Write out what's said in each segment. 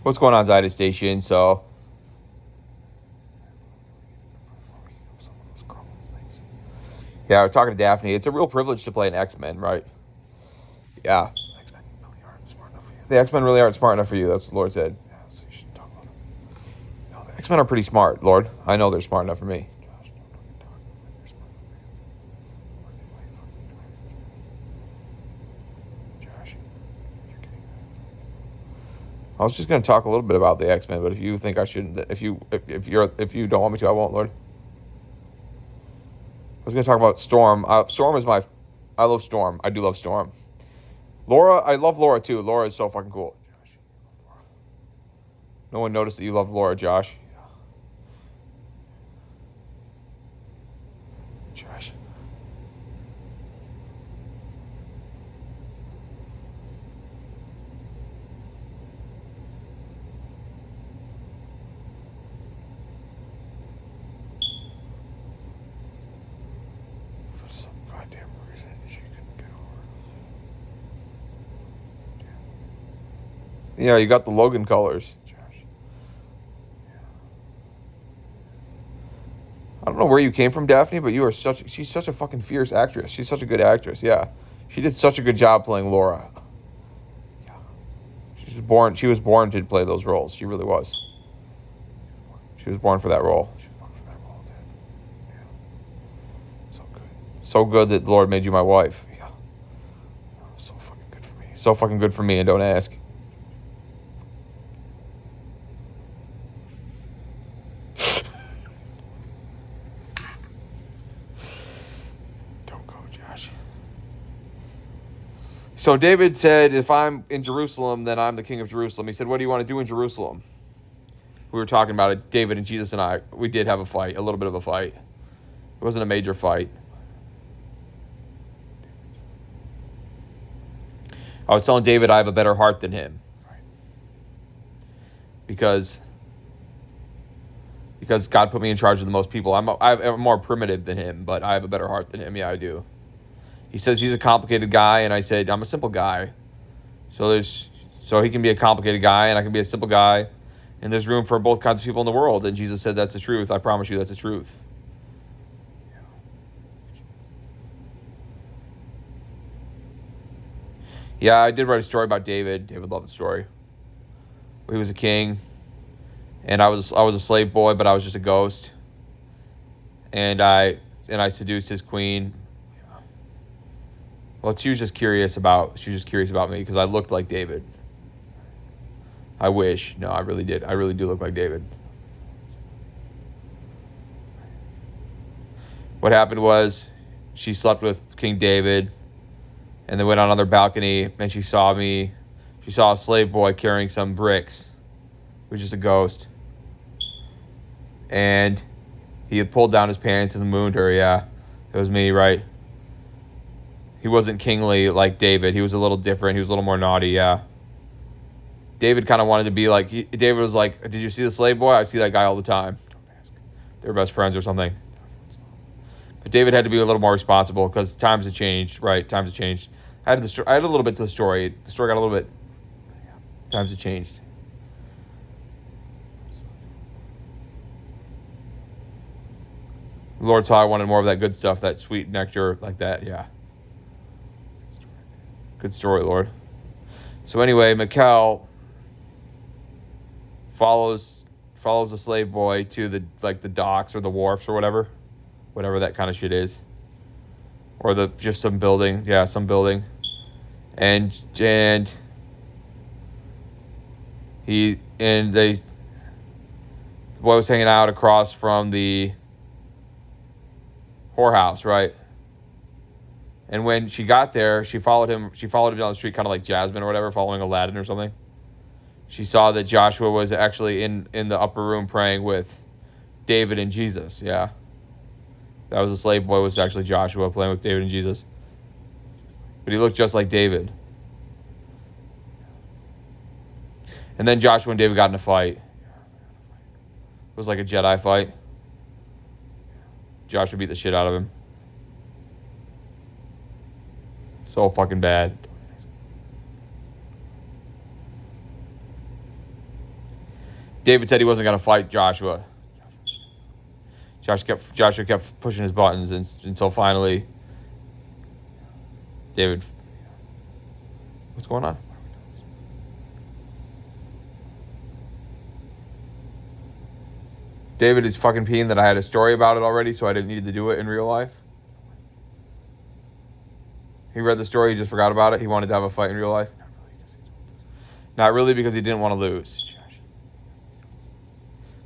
What's going on, Zida Station? So, yeah, we're talking to Daphne. It's a real privilege to play an X-Men, right? Yeah. The X-Men really aren't smart enough for you. That's what Lord said. Yeah, so you should talk about them. No, the X-Men are pretty smart, Lord. I know they're smart enough for me. I was just going to talk a little bit about the X-Men, but if you think I shouldn't, if you don't want me to, I won't, Lord. I was going to talk about Storm. Storm is I love Storm. I do love Storm. Laura, I love Laura too. Laura is so fucking cool. No one noticed that you love Laura, Josh. Josh. For some goddamn reason, she couldn't get over. Yeah, you got the Logan colors. I don't know where you came from, Daphne, but she's such a fucking fierce actress. She's such a good actress, yeah. She did such a good job playing Laura. Yeah. She was born to play those roles. She really was. She was born for that role. She was born for that role, dude. Yeah. So good. So good that the Lord made you my wife. Yeah. So fucking good for me. So fucking good for me, and don't ask. So David said, if I'm in Jerusalem, then I'm the king of Jerusalem. He said, what do you want to do in Jerusalem? We were talking about it, David and Jesus and I. We did have a fight, a little bit of a fight. It wasn't a major fight. I was telling David I have a better heart than him. Because God put me in charge of the most people. I'm more primitive than him, but I have a better heart than him. Yeah, I do. He says he's a complicated guy, and I said, I'm a simple guy. So he can be a complicated guy, and I can be a simple guy. And there's room for both kinds of people in the world. And Jesus said that's the truth. I promise you that's the truth. Yeah, I did write a story about David. David loved the story. He was a king, and I was a slave boy, but I was just a ghost. And I seduced his queen. Well, she was just curious about me because I looked like David. I wish. No, I really did. I really do look like David. What happened was she slept with King David, and they went out on their balcony, and she saw me. She saw a slave boy carrying some bricks. It was just a ghost. And he had pulled down his pants and mooned her, yeah. It was me, right? He wasn't kingly like David. He was a little different. He was a little more naughty, yeah. David kind of wanted to be like... David was like, did you see the slave boy? I see that guy all the time. They were best friends or something. But David had to be a little more responsible because times have changed, right? Times have changed. I had a little bit to the story. The story got a little bit... Times have changed. The Lord saw I wanted more of that good stuff, that sweet nectar like that, yeah. Good story, Lord. So anyway, Mikkel follows the slave boy to the docks or the wharfs or whatever that kind of shit is, or just some building, yeah, some building, and the boy was hanging out across from the whorehouse, right? And when she got there, she followed him down the street, kind of like Jasmine or whatever, following Aladdin or something. She saw that Joshua was actually in the upper room praying with David and Jesus, yeah. That was the slave boy, was actually Joshua playing with David and Jesus. But he looked just like David. And then Joshua and David got in a fight. It was like a Jedi fight. Joshua beat the shit out of him. So fucking bad. David said he wasn't going to fight Joshua. Joshua kept pushing his buttons until finally David. What's going on? David is fucking peeing that I had a story about it already, so I didn't need to do it in real life. He read the story, he just forgot about it. He wanted to have a fight in real life. Not really, because he didn't want to lose.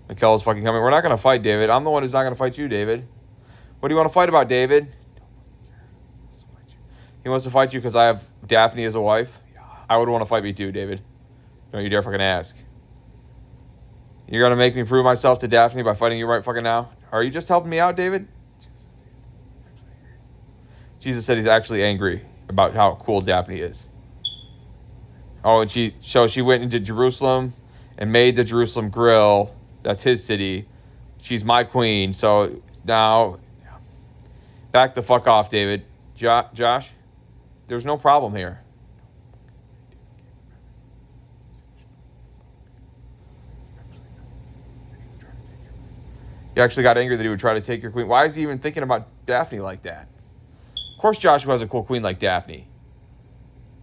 Mikel's fucking coming. We're not going to fight, David. I'm the one who's not going to fight you, David. What do you want to fight about, David? He wants to fight you because I have Daphne as a wife? I would want to fight me too, David. Don't you dare fucking ask. You're going to make me prove myself to Daphne by fighting you right fucking now? Are you just helping me out, David? Jesus said he's actually angry about how cool Daphne is. Oh, and she went into Jerusalem and made the Jerusalem grill. That's his city. She's my queen. So now, back the fuck off, David. Josh, there's no problem here. He actually got angry that he would try to take your queen. Why is he even thinking about Daphne like that? Of course Joshua has a cool queen like Daphne.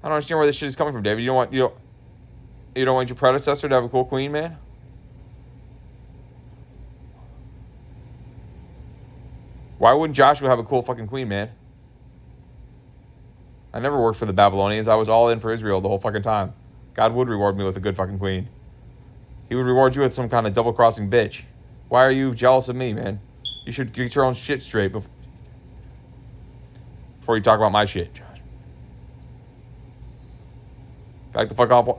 I don't understand where this shit is coming from, David. You don't want your predecessor to have a cool queen, man? Why wouldn't Joshua have a cool fucking queen, man? I never worked for the Babylonians. I was all in for Israel the whole fucking time. God would reward me with a good fucking queen. He would reward you with some kind of double-crossing bitch. Why are you jealous of me, man? You should get your own shit straight before you talk about my shit, Josh. Back the fuck off.